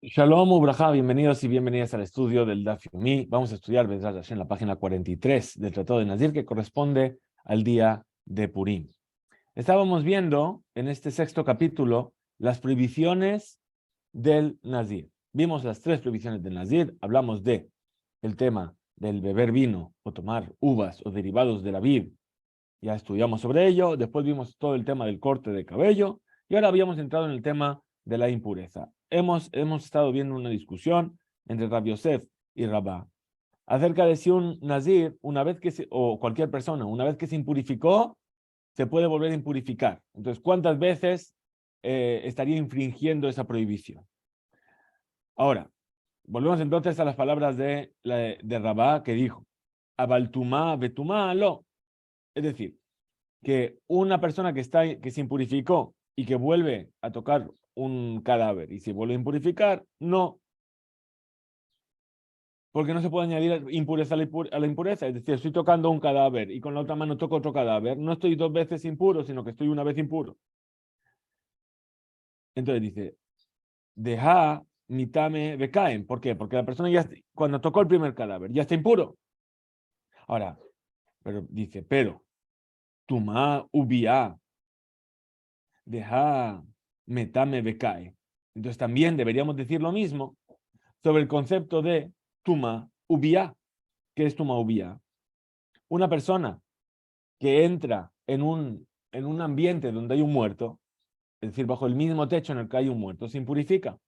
Shalom Ubrajá, bienvenidos y bienvenidas al estudio del Daf Yomi. Vamos a estudiar Bezrat Hashem, la página 43 del Tratado de Nazir, que corresponde al día de Purim. Estábamos viendo en este sexto capítulo las prohibiciones del Nazir. Vimos las tres prohibiciones del Nazir, hablamos de el tema del beber vino o tomar uvas o derivados de la vid. Ya estudiamos sobre ello, después vimos todo el tema del corte de cabello y ahora habíamos entrado en el tema de la impureza. Hemos estado viendo una discusión entre Rabbi Yosef y Rabá acerca de si un nazir, una vez que o cualquier persona, una vez que se impurificó, se puede volver a impurificar. Entonces, ¿cuántas veces estaría infringiendo esa prohibición? Ahora, volvemos entonces a las palabras de Rabá que dijo, Abaltumá, Betumá, lo. Es decir, que una persona que se impurificó y que vuelve a tocar un cadáver y se vuelve a impurificar, no, porque no se puede añadir impureza a la impureza. Es decir, estoy tocando un cadáver y con la otra mano toco otro cadáver, no estoy dos veces impuro, sino que estoy una vez impuro. Entonces dice, deja mitame becaen. ¿Por qué? Porque la persona ya, cuando tocó el primer cadáver, ya está impuro. Ahora, pero dice, pero, tuma ubia, deja metame becae. Entonces también deberíamos decir lo mismo sobre el concepto de tuma ubia. ¿Qué es tuma ubia? Una persona que entra en un ambiente donde hay un muerto, es decir, bajo el mismo techo en el que hay un muerto, se impurifica.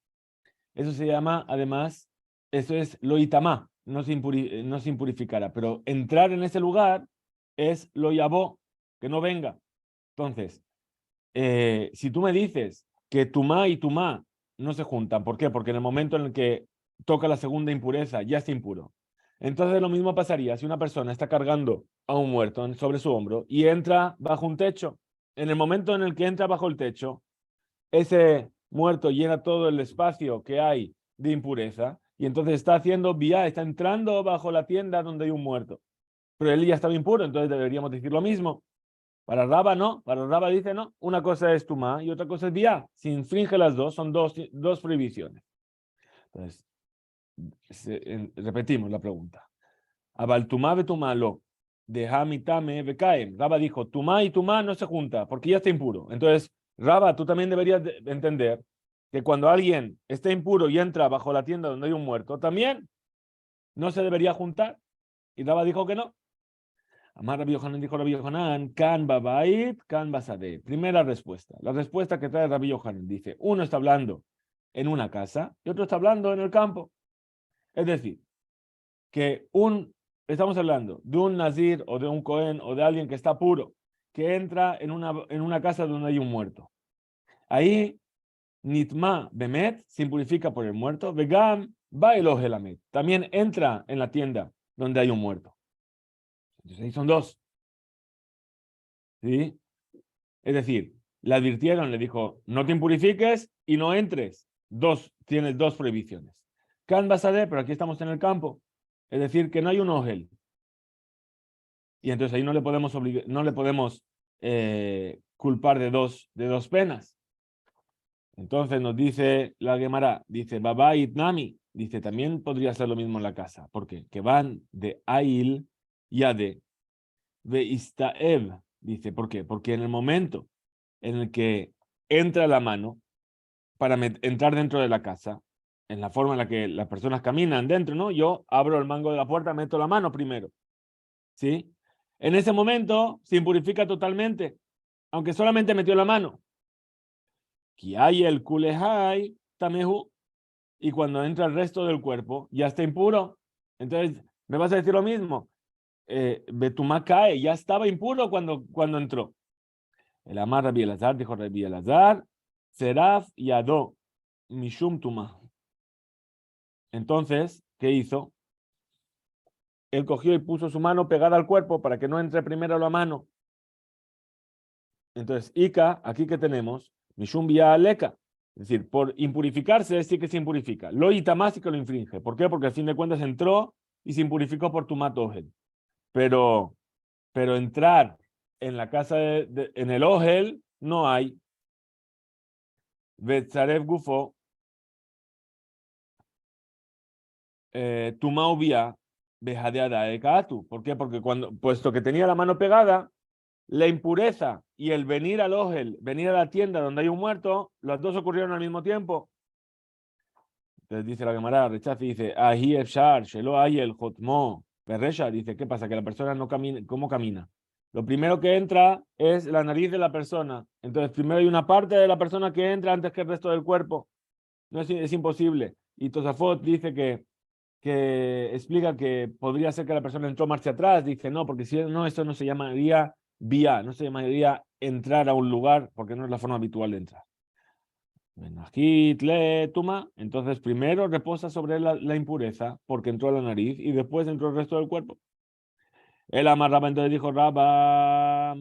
Eso se llama, además, eso es lo itamá, no se impurificará, pero entrar en ese lugar es lo yabó, que no venga. Entonces, si tú me dices que tumá y tumá no se juntan, ¿por qué? Porque en el momento en el que toca la segunda impureza ya está impuro. Entonces lo mismo pasaría si una persona está cargando a un muerto sobre su hombro y entra bajo un techo. En el momento en el que entra bajo el techo, ese muerto llena todo el espacio que hay de impureza y entonces está haciendo vía, está entrando bajo la tienda donde hay un muerto. Pero él ya estaba impuro, entonces deberíamos decir lo mismo. Para Raba no, para Raba dice no, una cosa es Tumá y otra cosa es Biá. Si infringe las dos, son dos prohibiciones. Entonces, repetimos la pregunta. Abal Tumá ve Tumá lo, deja mitame becaem. Raba dijo, Tumá y Tumá no se junta porque ya está impuro. Entonces, Raba, tú también deberías entender que cuando alguien está impuro y entra bajo la tienda donde hay un muerto, también no se debería juntar. Y Raba dijo que no. Amar Rabbi Yohanan dijo Rabbi Yohanan, Kan Babait, Kan Basade. Primera respuesta. La respuesta que trae Rabbi Yohanan dice, uno está hablando en una casa y otro está hablando en el campo. Es decir, que estamos hablando de un nazir o de un cohen o de alguien que está puro, que entra en una casa donde hay un muerto. Ahí, Nitma Bemet se impurifica por el muerto, Vegam Bailo Helamet. También entra en la tienda donde hay un muerto. Entonces ahí son dos. ¿Sí? Es decir, le advirtieron, le dijo, no te impurifiques y no entres. Tienes dos prohibiciones. Can Basade, pero aquí estamos en el campo. Es decir, que no hay un ogel. Y entonces ahí no le podemos culpar de dos penas. Entonces nos dice la Gemara, dice, Baba Itnami, dice, también podría ser lo mismo en la casa. ¿Por qué? Que van de Ail y Ade, de Istaev. Dice, ¿por qué? Porque en el momento en el que entra la mano para entrar dentro de la casa, en la forma en la que las personas caminan dentro, ¿no? Yo abro el mango de la puerta, meto la mano primero, ¿sí? En ese momento se impurifica totalmente, aunque solamente metió la mano. Que hay el kulehai tamehu, y cuando entra el resto del cuerpo, ya está impuro. Entonces, me vas a decir lo mismo. Betumá cae, ya estaba impuro cuando entró. El Amar Rabbi Elazar dijo Rabbi Elazar, Seraf Yadó, Mishum Tuma. Entonces, ¿qué hizo? Él cogió y puso su mano pegada al cuerpo para que no entre primero la mano. Entonces, Ika, aquí que tenemos, Mishum Bia Aleka. Es decir, por impurificarse, sí que se impurifica. Lo Itamás sí que lo infringe. ¿Por qué? Porque al fin de cuentas entró y se impurificó por Tumat Ogel. Pero, pero entrar en la casa en el Ogel no hay. Betzarev Gufo, Tuma ubia bejadeada de kaatu. ¿Por qué? Porque puesto que tenía la mano pegada, la impureza y el venir al ojel, venir a la tienda donde hay un muerto, los dos ocurrieron al mismo tiempo. Entonces dice la Gemara, rechaza y dice, ahi efshar, shelo hay el hotmo, berresha, dice, ¿qué pasa? Que la persona no camina, ¿cómo camina? Lo primero que entra es la nariz de la persona. Entonces, primero hay una parte de la persona que entra antes que el resto del cuerpo. No es imposible. Y Tosafot dice que explica que podría ser que la persona entró marcha atrás. Dice, no, porque si no, esto no se llamaría vía, no se llamaría entrar a un lugar, porque no es la forma habitual de entrar. Entonces primero reposa sobre la impureza porque entró a la nariz y después entró el resto del cuerpo. El amarraba, entonces dijo Rabba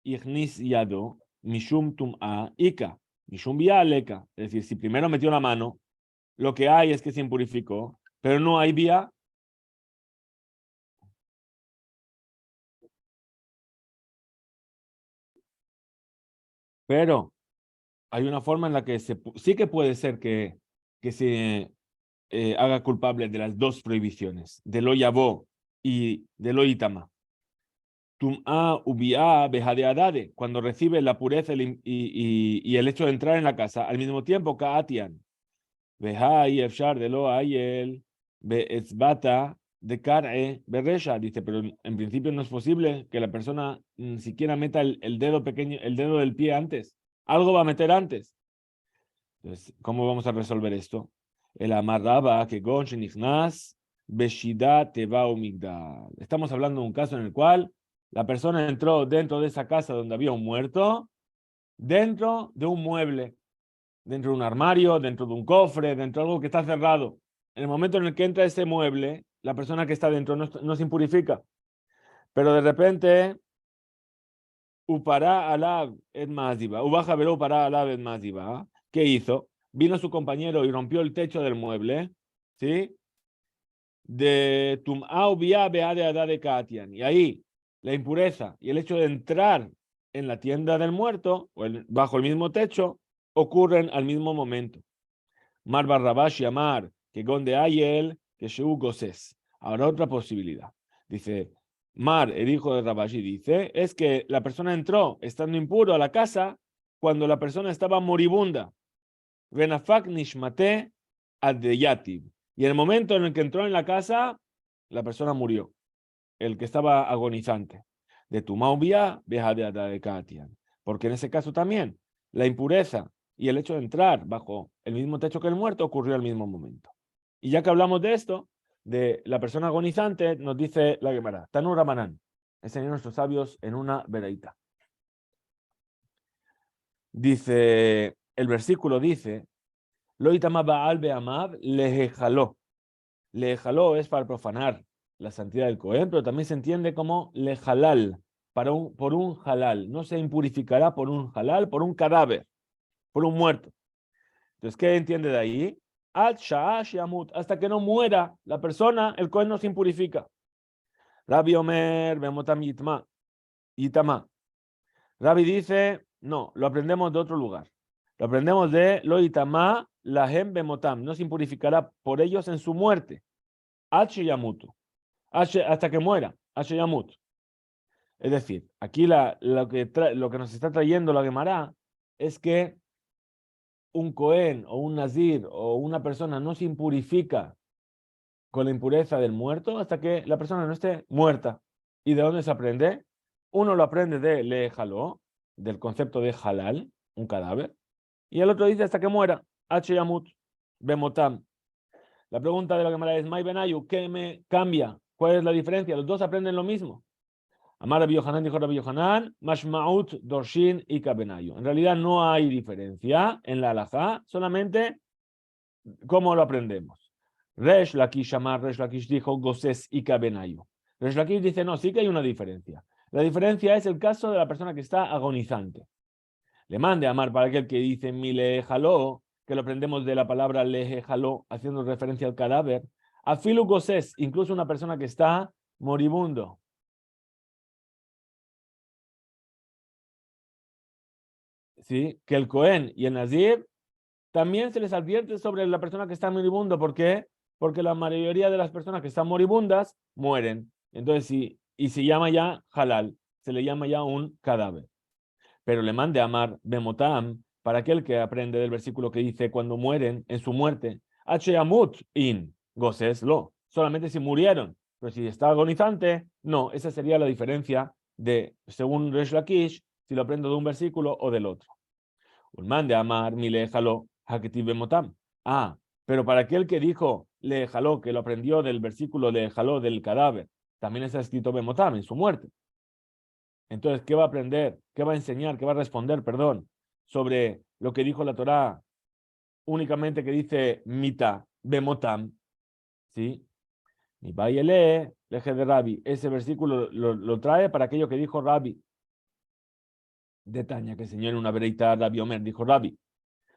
Ignis Yado Mishum Tum'a Ika Mishum Leka. Es decir, si primero metió la mano, lo que hay es que se impurificó, pero no hay vía. Pero hay una forma en la que sí que puede ser que se haga culpable de las dos prohibiciones, de lo yabó y de lo itama. Tum'a ubi'a bejadeadade, cuando recibe la pureza y el hecho de entrar en la casa, al mismo tiempo ka'atian, beha y efshar de lo ayel, be'etzbata de kar'e berresha, dice, pero en principio no es posible que la persona ni siquiera meta el dedo pequeño, el dedo del pie antes. Algo va a meter antes. Entonces, ¿cómo vamos a resolver esto? El amarraba que gonchen ignaz beshida teba migdal. Estamos hablando de un caso en el cual la persona entró dentro de esa casa donde había un muerto, dentro de un mueble, dentro de un armario, dentro de un cofre, dentro de algo que está cerrado. En el momento en el que entra ese mueble, la persona que está dentro no se impurifica. Pero de repente, Upará alab et maziba, ubaja veró upará alab et maziba. ¿Qué hizo? Vino su compañero y rompió el techo del mueble, ¿sí? De tum'au bia bea de katian. Y ahí la impureza y el hecho de entrar en la tienda del muerto o bajo el mismo techo ocurren al mismo momento. Mar barrabash y amar que gonde ayel que sheu goses. Ahora otra posibilidad. Dice, Mar, el hijo de Rabashi, dice, es que la persona entró estando impuro a la casa cuando la persona estaba moribunda. Venafak nishmate adeyatib. Y en el momento en el que entró en la casa, la persona murió, el que estaba agonizante. De tu maubia, deja de Katian. Porque en ese caso también, la impureza y el hecho de entrar bajo el mismo techo que el muerto ocurrió al mismo momento. Y ya que hablamos de esto, de la persona agonizante, nos dice la Gemara, Tanur Ramanán, enseñó a nuestros sabios en una veraita. Dice, el versículo dice, Loitama Baal Beamab lejejaló. Lejaló es para profanar la santidad del Cohen, pero también se entiende como lejalal, por un halal. No se impurificará por un halal, por un cadáver, por un muerto. Entonces, ¿qué entiende de ahí? Hasta que no muera la persona, el Cohen no se impurifica. Rabbi Omer, Bemotam Yitama. Rabbi dice, no, lo aprendemos de otro lugar. Lo aprendemos de lo Itama, Lahem Bemotam. No se impurificará por ellos en su muerte. Hasta que muera. Es decir, aquí lo que nos está trayendo la Gemara es que un Cohen o un Nazir o una persona no se impurifica con la impureza del muerto hasta que la persona no esté muerta. ¿Y de dónde se aprende? Uno lo aprende de Lejaló, del concepto de halal, un cadáver, y el otro dice hasta que muera, Yamut, Bemotam. La pregunta de la Gemara es, May Benayu, ¿qué me cambia? ¿Cuál es la diferencia? Los dos aprenden lo mismo. Amar Rabbi Yohanan dijo Rabbi Yohanan, Mashmaut, Dorshin y Kabenayu. En realidad no hay diferencia en la halajá, solamente cómo lo aprendemos. Resh Lakish Amar, Resh Lakish dijo Goses y Kabenayu. Resh Lakish dice, no, sí que hay una diferencia. La diferencia es el caso de la persona que está agonizante. Le mande a Amar para aquel que dice Mile jaló, que lo aprendemos de la palabra leje jaló, haciendo referencia al cadáver. Afilu Goses, incluso una persona que está moribundo. ¿Sí? Que el Cohen y el Nazir también se les advierte sobre la persona que está moribundo. ¿Por qué? porque la mayoría de las personas que están moribundas mueren. Entonces, y se llama ya halal, se le llama ya un cadáver. Pero le mande amar bemotam para aquel que aprende del versículo que dice cuando mueren en su muerte, H-amut in gozeslo, solamente si murieron, pero si está agonizante, no, esa sería la diferencia de, según Resh Lakish, si lo aprendo de un versículo o del otro. Un mande amar mi lejalo haketiv bemotam. Ah, pero para aquel que dijo lejalo, que lo aprendió del versículo lejalo del cadáver, también está escrito bemotam en su muerte. Entonces, ¿qué va a aprender? ¿Qué va a enseñar? ¿Qué va a responder, perdón, sobre lo que dijo la Torá únicamente que dice mita, bemotam? ¿Sí? Mi bayele, leje de Rabbi. Ese versículo lo trae para aquello que dijo Rabbi. De Taña, que enseñó en una vereita Rabbi Omer, dijo Rabbi.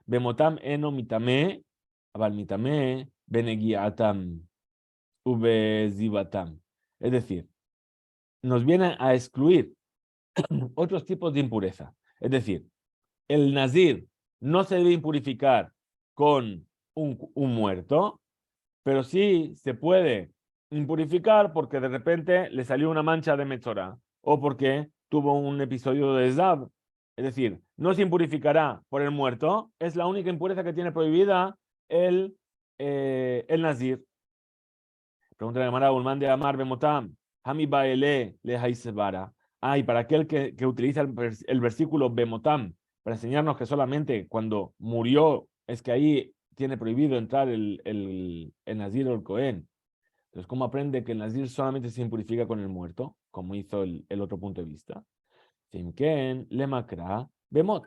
Bemotam eno mitame, abal mitame, benegiatam, ubezivatam. Es decir, nos viene a excluir otros tipos de impureza. Es decir, el nazir no se debe impurificar con un muerto, pero sí se puede impurificar porque de repente le salió una mancha de metzorá o porque tuvo un episodio de Zab. Es decir, no se impurificará por el muerto, es la única impureza que tiene prohibida el nazir. Pregunta la Gemara, Ulman de Amar Bemotam, Hami Baele le Haisebara. Ah, y para aquel que utiliza el versículo Bemotam para enseñarnos que solamente cuando murió es que ahí tiene prohibido entrar el Nazir o el Cohen. Entonces, ¿cómo aprende que el Nazir solamente se impurifica con el muerto? Como hizo el otro punto de vista. Simken le Makra Bemot.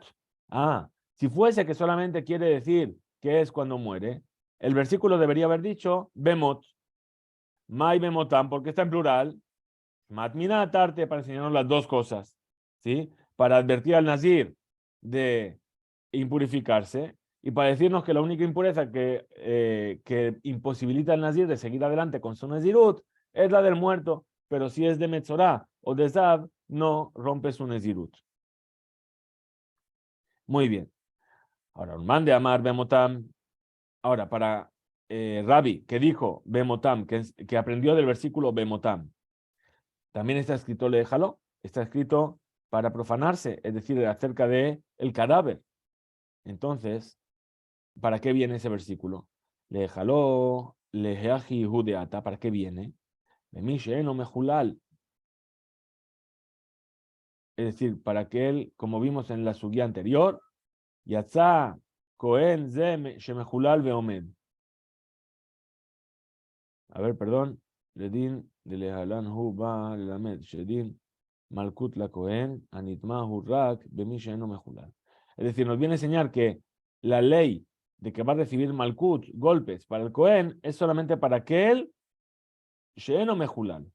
Ah, si fuese que solamente quiere decir que es cuando muere, el versículo debería haber dicho Bemot. Mai Bemotam, porque está en plural. Matmina Tarte para enseñarnos las dos cosas, ¿sí? Para advertir al Nazir de impurificarse y para decirnos que la única impureza que imposibilita al Nazir de seguir adelante con su Nezirut es la del muerto, pero si es de Metzorá o de Zav, no rompe su Nezirut. Muy bien. Ahora, un man de Amar Bemotam. Ahora, para Rabbi, que dijo Bemotam, que aprendió del versículo Bemotam, también está escrito léjalo, está escrito para profanarse, es decir, acerca de el cadáver. Entonces, ¿para qué viene ese versículo? Léjalo, lejeaji judeata, ¿para qué viene? Memishe no mejulal. Es decir, para que él, como vimos en la suguía anterior, yatza kohen ze shemejulal veomed. A ver, perdón. Ledin de lehalan hu ba lelamed shedin malkut la kohen anitma hurrak bemishe no mejulal. Es decir, nos viene a enseñar que la ley de que va a recibir malkut, golpes, para el Cohen, es solamente para aquel sheeno mejulal,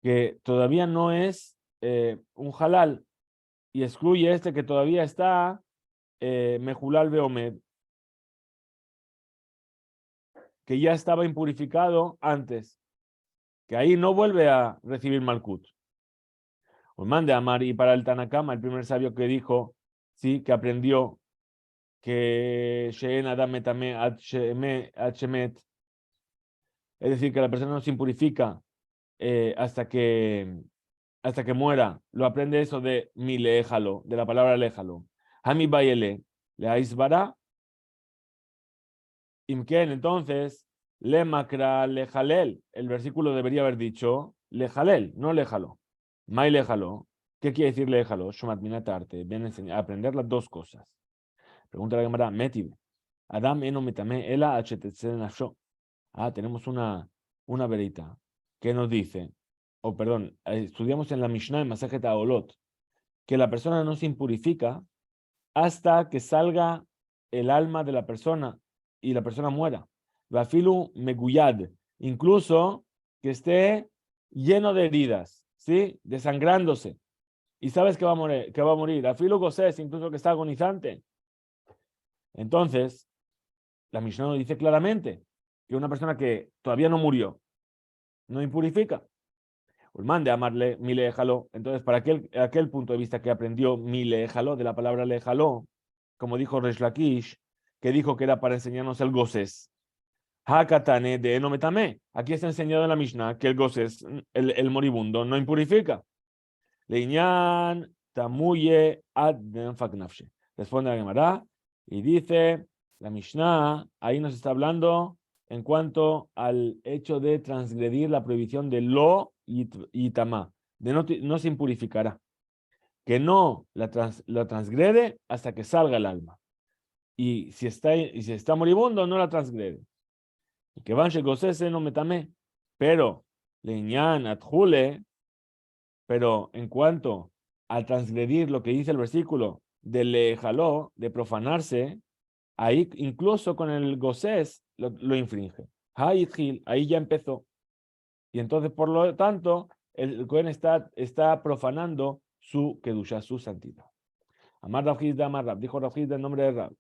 que todavía no es un halal, y excluye este que todavía está mejulal beomed, que ya estaba impurificado antes, que ahí no vuelve a recibir malkut. Pues mande a Amar, y para el Tanakama, el primer sabio que dijo, sí, que aprendió que Sheen Adam Metame Hachemet, es decir, que la persona no se impurifica hasta que muera. Lo aprende eso de mi léjalo, de la palabra léjalo. Hami Bayele, le aisbara, imken, entonces, le macra lejalel. El versículo debería haber dicho lejalel, no léjalo. Mai léjalo. ¿Qué quiere decir léjalo? Shomat minatarte. Viene a aprender las dos cosas. Pregunta la Gemara, Metiv. Adam eno metame ela achetetze nafsho. Ah, tenemos una verita que nos dice, o perdón, estudiamos en la Mishnah en Masajet Aolot, que la persona no se impurifica hasta que salga el alma de la persona y la persona muera. Vafilu meguyad, incluso que esté lleno de heridas, ¿sí? Desangrándose. Y sabes que va a morir, que va a morir. Afilu gozés, incluso que está agonizante. Entonces, la Mishnah nos dice claramente que una persona que todavía no murió, no impurifica. Ulman de amarle mi léjalo. Entonces, para aquel punto de vista que aprendió mi léjalo, de la palabra léjalo, como dijo Resh Lakish, que dijo que era para enseñarnos el gozés. Hakatane de enometame. Aquí está enseñado en la Mishnah que el gozés, el moribundo, no impurifica. Leñan tamuye ad faknafshe. Responde la Gemara y dice la Mishnah, ahí nos está hablando en cuanto al hecho de transgredir la prohibición de lo y tamá, de no se impurificará, que no la transgrede hasta que salga el alma. Y si está moribundo, no la transgrede. Que van shegosese no metame, pero leñan adjule, pero en cuanto al transgredir lo que dice el versículo de lejaló, de profanarse, ahí incluso con el gozés lo infringe. Ahí ya empezó. Y entonces, por lo tanto, el Cohen está profanando su kedusha, su santidad. Amar Rav Hizda, Amar Rab, dijo Rav Hizda en nombre de Rab.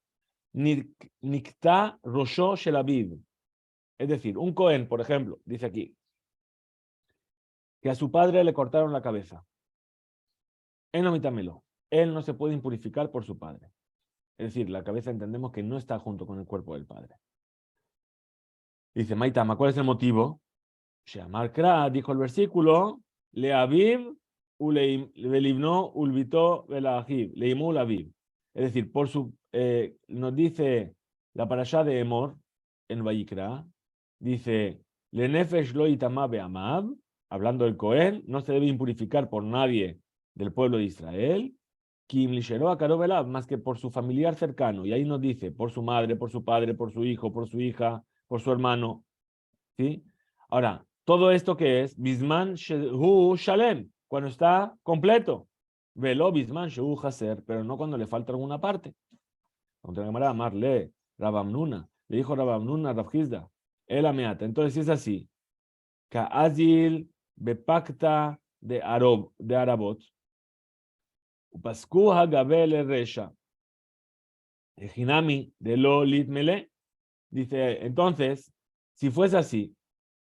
Nikta rosho shelaviv. Es decir, un Cohen, por ejemplo, dice aquí, que a su padre le cortaron la cabeza. Enomitamelo. Él no se puede impurificar por su padre. Es decir, la cabeza entendemos que no está junto con el cuerpo del padre. Dice, Maitama, ¿cuál es el motivo? Shamar Kra, dijo el versículo, Leaviv, Velibno, Ulvito, Velahiv, Leimu, Laviv. Es decir, nos dice la parashá de Emor en Vayikra, dice, Lenefesh lo itama be'amav, hablando del Cohen, no se debe impurificar por nadie del pueblo de Israel, Kim Lishero Akarobelav, más que por su familiar cercano. Y ahí nos dice, por su madre, por su padre, por su hijo, por su hija, por su hermano. ¿Sí? Ahora, ¿todo esto qué es? Bisman Shehu Shalem, cuando está completo. Velo Bisman Shehu Haser, pero no cuando le falta alguna parte. Contra la camarada Marle, Rabamnuna, le dijo Rabamnuna a Rav Hizda, el ameata. Entonces, si es así, Ka'azil Bepakta de Arabot, Upasku Hagabel Resha, Ejinami de lo Litmele, dice, entonces, si fuese así,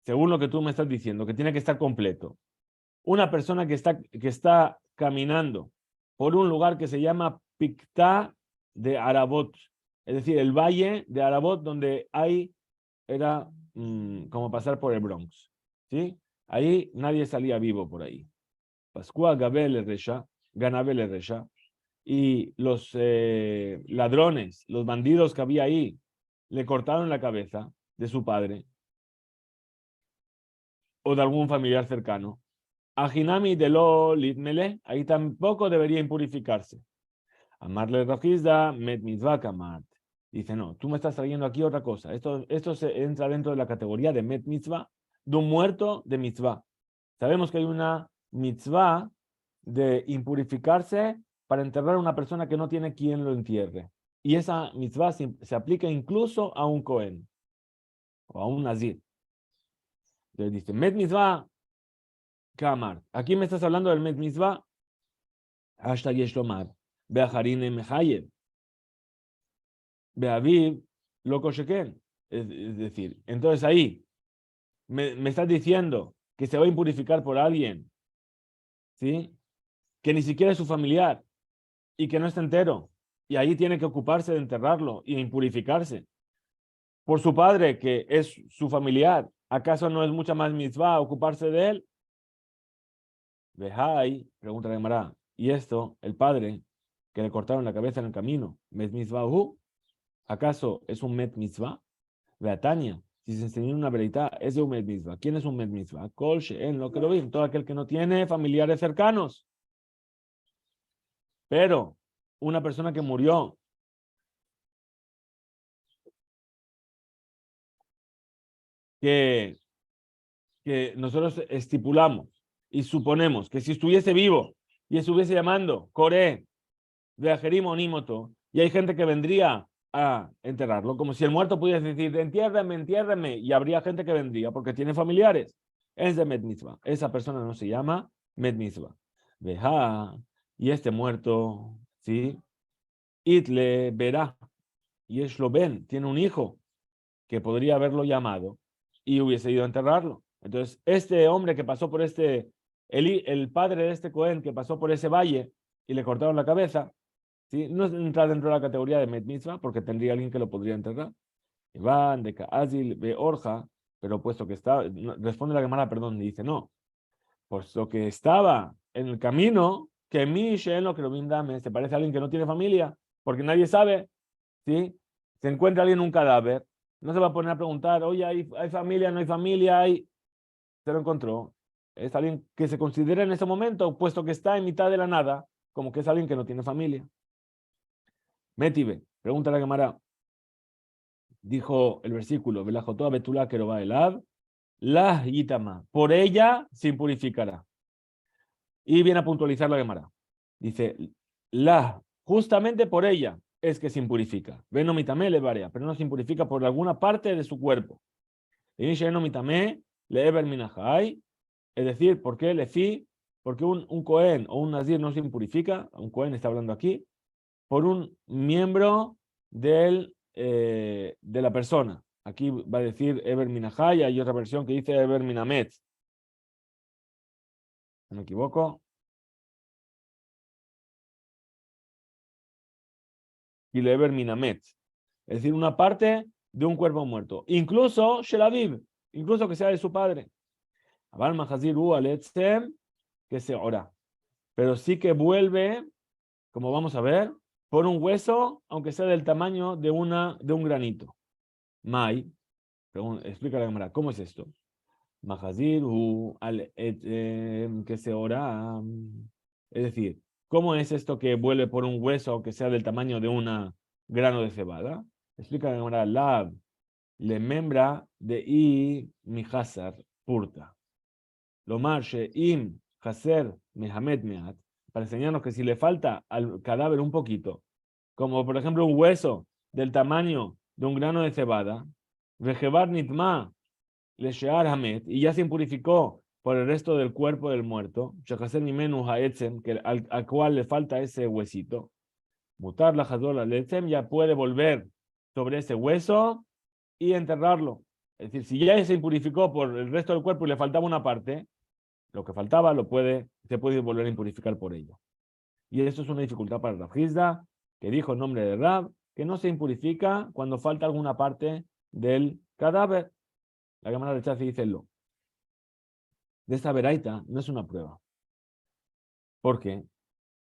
según lo que tú me estás diciendo, que tiene que estar completo, una persona que está caminando por un lugar que se llama Pictá de Arabot, es decir, el valle de Arabot donde era como pasar por el Bronx, ¿sí? Ahí nadie salía vivo por ahí. Pascua Gabel Resha, Ganabel Resha, y los ladrones, los bandidos que había ahí, le cortaron la cabeza de su padre o de algún familiar cercano. Ajinami de lo litmele, ahí tampoco debería impurificarse. Amarle Rajizda, met mitzvah kamat. Dice, no, tú me estás trayendo aquí otra cosa. Esto entra dentro de la categoría de met mitzvah, de un muerto de mitzvah. Sabemos que hay una mitzvah de impurificarse para enterrar a una persona que no tiene quien lo entierre. Y esa mitzvah se aplica incluso a un Cohen o a un Nazir. Entonces dice, met mitzvah kamar. Aquí me estás hablando del met mitzvah. Hashtag yeshlomar. Beajarine mehayev. Beaviv loco sheken. Es decir, entonces ahí me estás diciendo que se va a impurificar por alguien, ¿sí? Que ni siquiera es su familiar y que no está entero. Y ahí tiene que ocuparse de enterrarlo y impurificarse. Por su padre, que es su familiar, ¿acaso no es mucha más mitzvah ocuparse de él? Vejai, pregunta de Gemara, ¿y esto, el padre, que le cortaron la cabeza en el camino, met mitzvah acaso es un met mitzvah? Beatania, si se enseña una verdad, es de un met mitzvah. ¿Quién es un met mitzvah? Kol she'en lo que lo vi, todo aquel que no tiene familiares cercanos. Pero una persona que murió que nosotros estipulamos y suponemos que si estuviese vivo y estuviese llamando Coré, Veajerim Onímoto, y hay gente que vendría a enterrarlo, como si el muerto pudiese decir, entiérreme, entiérreme, y habría gente que vendría porque tiene familiares. Es de Met Mitzvah. Esa persona no se llama Met Mitzvah. Veja, y este muerto, ¿sí? Itle verá, y es lo ven, tiene un hijo que podría haberlo llamado y hubiese ido a enterrarlo. Entonces, este hombre que pasó por el padre de este Cohen que pasó por ese valle y le cortaron la cabeza, ¿sí? No entra dentro de la categoría de Met Mitzvah, porque tendría alguien que lo podría enterrar. Van de Ka'azil be Orja, pero puesto que está, responde la Gemara, perdón, y dice, no, puesto que estaba en el camino, que mi lo que lo dame, se parece a alguien que no tiene familia, porque nadie sabe, ¿sí? Se encuentra alguien en un cadáver, no se va a poner a preguntar, oye, ¿hay familia, no hay familia? Se lo encontró. Es alguien que se considera en ese momento, puesto que está en mitad de la nada, como que es alguien que no tiene familia. Métibe, pregunta la Gemara. Dijo el versículo, Velajotoa Betula Keroba Elad, la Yitama, por ella se impurificará. Y viene a puntualizar la Gemara. Dice, justamente por ella es que se impurifica. Veno mitame le varia, pero no se impurifica por alguna parte de su cuerpo. Y no mitame le eber minahai, es decir, ¿por qué le fi? Porque un Cohen o un Nazir no se impurifica, un Cohen está hablando aquí, por un miembro de la persona. Aquí va a decir Eber Minahaya, hay otra versión que dice Eber Minamet. ¿No me equivoco? Y le Eber Minamet. Es decir, una parte de un cuerpo muerto. Incluso Shelaviv, incluso que sea de su padre. Abal Mahazir Aletzem, que se ora. Pero sí que vuelve, como vamos a ver, por un hueso, aunque sea del tamaño de un granito. Mai, explica la cámara, ¿cómo es esto? Mahazir que se ora. Es decir, ¿cómo es esto que vuelve por un hueso, aunque sea del tamaño de un grano de cebada? Explica la cámara, Lab, le membra de I mi hazar purta. Lo marche im haser mehamet meat, para enseñarnos que si le falta al cadáver un poquito, como por ejemplo un hueso del tamaño de un grano de cebada, vejebar nitma le shear hamet, y ya se impurificó por el resto del cuerpo del muerto, shachaser nimenu haetzem, que al cual le falta ese huesito, mutar la jadola leetzem, ya puede volver sobre ese hueso y enterrarlo. Es decir, si ya se impurificó por el resto del cuerpo y le faltaba una parte, lo que faltaba se puede volver a impurificar por ello. Y eso es una dificultad para Rav Hizda, que dijo en nombre de Rab, que no se impurifica cuando falta alguna parte del cadáver. La Gemara de Chazi dice lo. De esta veraita no es una prueba. ¿Por qué?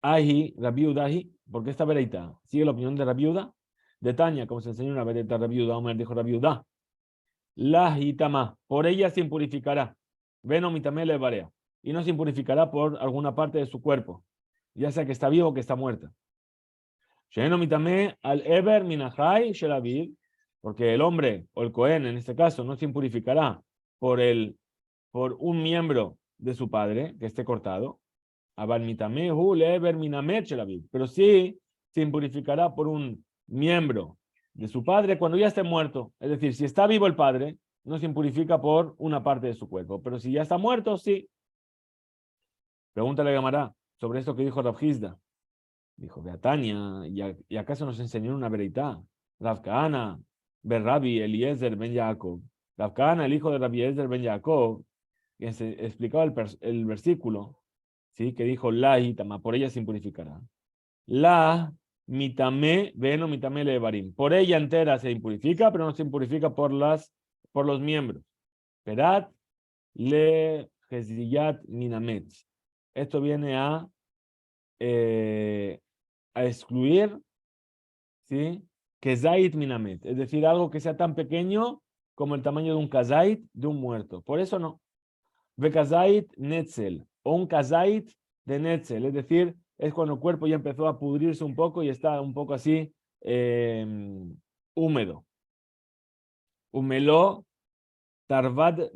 Ahi, Rabiudahi, porque esta veraita sigue la opinión de Rabiuda, de Tania, como se enseñó una veraita Rabiuda, Omer dijo Rabiuda. La hitama, por ella se impurificará. Veno mitame le varea. Y no se impurificará por alguna parte de su cuerpo, ya sea que está vivo o que está muerta. Sheno mitame al eber minahai shelavid, porque el hombre o el Cohen en este caso no se impurificará por un miembro de su padre que esté cortado. Abal mitame hu le eber minamet shelavid, pero sí se impurificará por un miembro de su padre cuando ya esté muerto. Es decir, si está vivo el padre, no se impurifica por una parte de su cuerpo, pero si ya está muerto, sí. Pregúntale a Gamará sobre esto que dijo Rav Hizda. Dijo, Beatania, ¿y acaso nos enseñó una veredad? Rav Kahana, Berrabi Eliezer ben Yaakov. Rav Kahana, el hijo de Rabbi Eliezer ben Yaakov, que se explicaba el versículo, ¿sí? Que dijo, la hitama, por ella se impurificará. La mitame, veno mitame levarim. Por ella entera se impurifica, pero no se impurifica por los miembros. Perat le jezillat minamet. Esto viene a excluir, ¿sí? Kezait minamet, es decir, algo que sea tan pequeño como el tamaño de un kazait de un muerto. Por eso no. Ve kazait netzel, o un kazait de netzel, es decir, es cuando el cuerpo ya empezó a pudrirse un poco y está un poco así húmedo. Humelo tarvad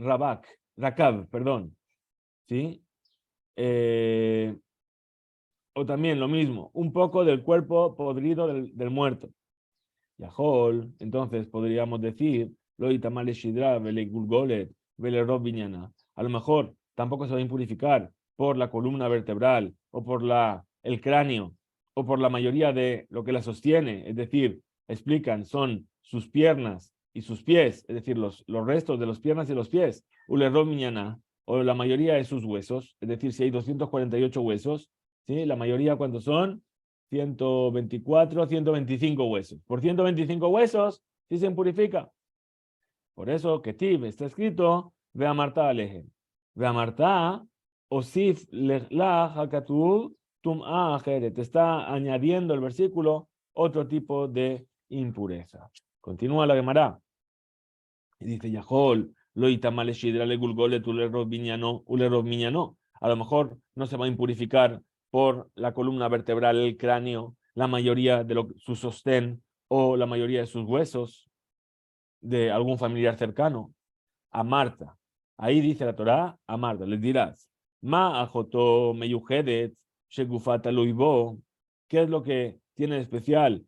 rakab, perdón. ¿Sí? O también lo mismo, un poco del cuerpo podrido del muerto. Yahol, entonces podríamos decir, lo itamale shidra, vele gulgolet, vele rob viñana. A lo mejor tampoco se va a impurificar por la columna vertebral o por el cráneo o por la mayoría de lo que la sostiene, es decir, explican, son sus piernas y sus pies, es decir, los restos de las piernas y los pies, ule rob viñana, o la mayoría de sus huesos, es decir, si hay 248 huesos, ¿sí? La mayoría, ¿cuántos son? 124, 125 huesos. Por 125 huesos, sí se impurifica. Por eso, Ketiv está escrito, ve a Marta aleje. Ve a Marta, osif lech hakatuv tum'a ajeret. Te está añadiendo el versículo otro tipo de impureza. Continúa la Gemara. Y dice, Yahol, lo itamale shidra le gulgole tu le rov miñano. A lo mejor no se va a impurificar por la columna vertebral, el cráneo, la mayoría de su sostén o la mayoría de sus huesos de algún familiar cercano. A Marta. Ahí dice la Torá, a Marta, les dirás, ma ajoto meyuhedet shegufata luibo. ¿Qué es lo que tiene de especial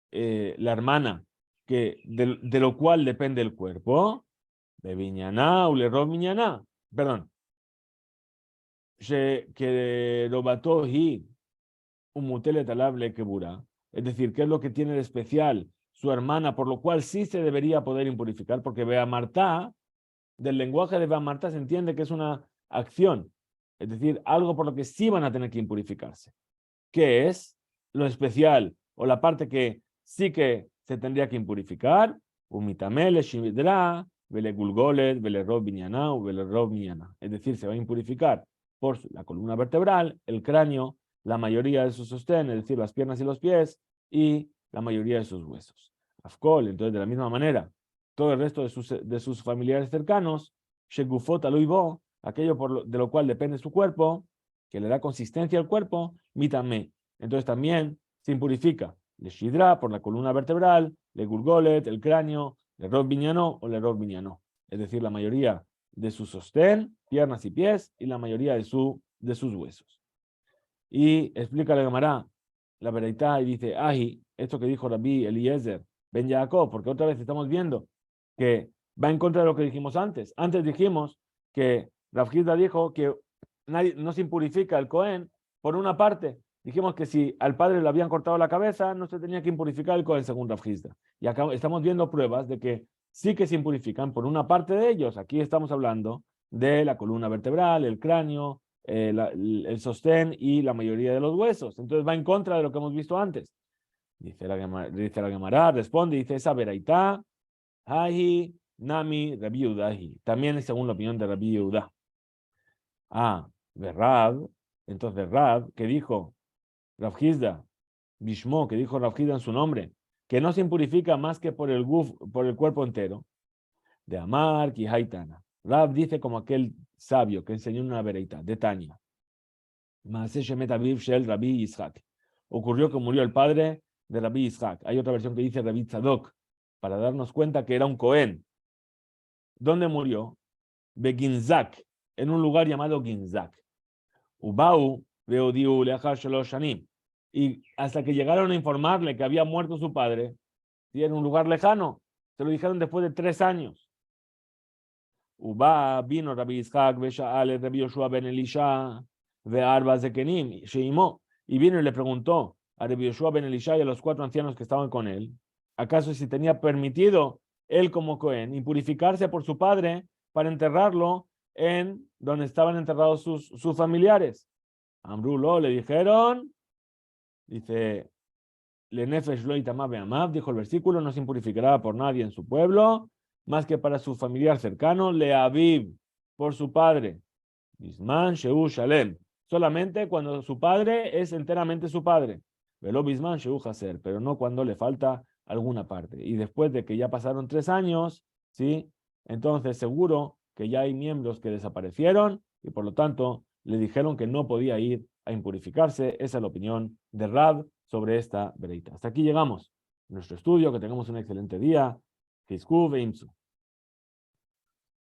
la hermana de lo cual depende el cuerpo? De viñaná, ulerov viñaná. Perdón. Que robató hi un mutele talable kebura. Es decir, ¿qué es lo que tiene de especial su hermana, por lo cual sí se debería poder impurificar? Porque Bea Marta, del lenguaje de Bea Marta se entiende que es una acción, es decir, algo por lo que sí van a tener que impurificarse. ¿Qué es lo especial o la parte que sí que se tendría que impurificar? Umitamele, shimidra, vele gulgolet, vele rob viñana o vele rob miñana. Es decir, se va a impurificar por la columna vertebral, el cráneo, la mayoría de su sostén, es decir, las piernas y los pies, y la mayoría de sus huesos. Afkol, entonces, de la misma manera, todo el resto de sus familiares cercanos, shegufot aluibo, aquello de lo cual depende su cuerpo, que le da consistencia al cuerpo, mitame. Entonces también se impurifica le shidra por la columna vertebral, le gulgolet, el cráneo, le rob viñano o le rob viñano. Es decir, la mayoría de su sostén, piernas y pies, y la mayoría de sus huesos. Y explica la Gemara, la Bereitá, y dice, ahi, esto que dijo Rabbi Eliezer, Ben Jacob, porque otra vez estamos viendo que va en contra de lo que dijimos antes. Antes dijimos que Rav Hizda dijo que no se impurifica el Cohen por una parte. Dijimos que si al padre le habían cortado la cabeza, no se tenía que impurificar el Cohen según Rav Hizda. Y acá estamos viendo pruebas de que sí que se impurifican por una parte de ellos. Aquí estamos hablando de la columna vertebral, el cráneo, el sostén y la mayoría de los huesos. Entonces va en contra de lo que hemos visto antes. Dice la Gemara, responde, dice esa veraitá, Hahi, Nami, Rabbi Yehudahi. También es según la opinión de Rabbi Yehuda. De Rab, entonces Rab, que dijo Rav Hizda, Bishmo, que dijo Rav Hizda en su nombre, que no se impurifica más que por el cuerpo entero. De Amar, Kihaitana. Rab dice como aquel sabio que enseñó una vereita, de Tania. Rabbi Yitzhak. Ocurrió que murió el padre de Rabbi Yitzhak. Hay otra versión que dice Rabbi Tzadok, para darnos cuenta que era un Cohen. ¿Dónde murió? De Ginzak, en un lugar llamado Ginzak. Ubau, Veodiu, Leachar Shalosh Shanim. Y hasta que llegaron a informarle que había muerto su padre, y en un lugar lejano, se lo dijeron después de 3 años. Uba vino Rabbi Yitzhak, Besha'ale, Rabbi Yoshua ben Elisha, Ve'arba Zekenim, Sheimó, y vino y le preguntó a Rabbi Yoshua ben Elisha y a los 4 ancianos que estaban con él, ¿acaso si tenía permitido él como Cohen impurificarse por su padre para enterrarlo en donde estaban enterrados sus familiares? Amrulo, le dijeron, dice, Lenefesh lo itamab be'amav, dijo el versículo, no se impurificará por nadie en su pueblo, más que para su familiar cercano, le aviv, por su padre, bisman sheu shalem, solamente cuando su padre es enteramente su padre, velo bisman sheu haser, pero no cuando le falta alguna parte. Y después de que ya pasaron 3 años, ¿sí? Entonces seguro que ya hay miembros que desaparecieron y por lo tanto le dijeron que no podía ir a impurificarse. Esa es la opinión de Rab sobre esta vereita. Hasta aquí llegamos. Nuestro estudio, que tengamos un excelente día. Hizku veimsu.